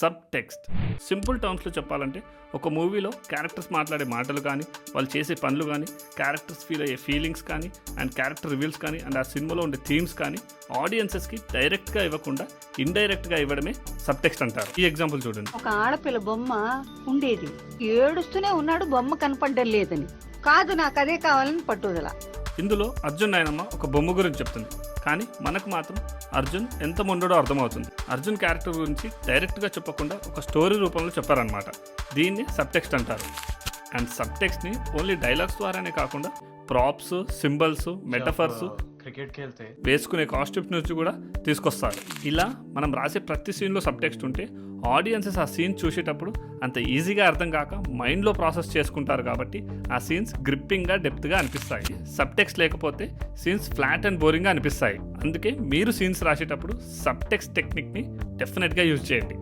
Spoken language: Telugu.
Sub text. సింపుల్ టర్మ్స్లో చెప్పాలంటే ఒక మూవీలో క్యారెక్టర్స్ మాట్లాడే మాటలు కానీ, వాళ్ళు చేసే పనులు కానీ, క్యారెక్టర్స్ ఫీల్ అయ్యే ఫీలింగ్స్ కానీ, అండ్ క్యారెక్టర్ రివీల్స్ కానీ, అండ్ ఆ సినిమాలో ఉండే థీమ్స్ కానీ ఆడియన్సెస్కి డైరెక్ట్గా ఇవ్వకుండా ఇండైరెక్ట్గా ఇవ్వడమే సబ్ టెక్స్ట్ అంటారు. ఈ ఎగ్జాంపుల్ చూడండి. ఒక ఆడపిల్ల బొమ్మ ఉండేది, ఏడుస్తూనే ఉన్నాడు బొమ్మ కనపడడం లేదని. కాదు, నాకు అదే కావాలని పట్టుదల. ఇందులో అర్జున్ నాయనమ్మ ఒక బొమ్మ గురించి చెప్తుంది, కానీ మనకు మాత్రం అర్జున్ ఎంత మొండడో అర్థమవుతుంది. అర్జున్ క్యారెక్టర్ గురించి డైరెక్ట్గా చెప్పకుండా ఒక స్టోరీ రూపంలో చెప్పారనమాట. దీన్ని సబ్ టెక్స్ట్ అంటారు. అండ్ సబ్ టెక్స్ట్ని ఓన్లీ డైలాగ్స్ ద్వారానే కాకుండా ప్రాప్స్, సింబల్స్, మెటఫర్స్, క్రికెట్కి వెళ్తే వేసుకునే కాస్ట్యూమ్స్ నుంచి కూడా తీసుకొస్తారు. ఇలా మనం రాసే ప్రతి సీన్లో సబ్ టెక్స్ట్ ఉంటే ఆడియన్సెస్ ఆ సీన్ చూసేటప్పుడు అంత ఈజీగా అర్థం కాక మైండ్లో ప్రాసెస్ చేసుకుంటారు, కాబట్టి ఆ సీన్స్ గ్రిప్పింగ్గా, డెప్త్గా అనిపిస్తాయి. సబ్ టెక్స్ట్ లేకపోతే సీన్స్ ఫ్లాట్ అండ్ బోరింగ్గా అనిపిస్తాయి. అందుకే మీరు సీన్స్ రాసేటప్పుడు సబ్ టెక్స్ట్ టెక్నిక్ని డెఫినెట్గా యూజ్ చేయండి.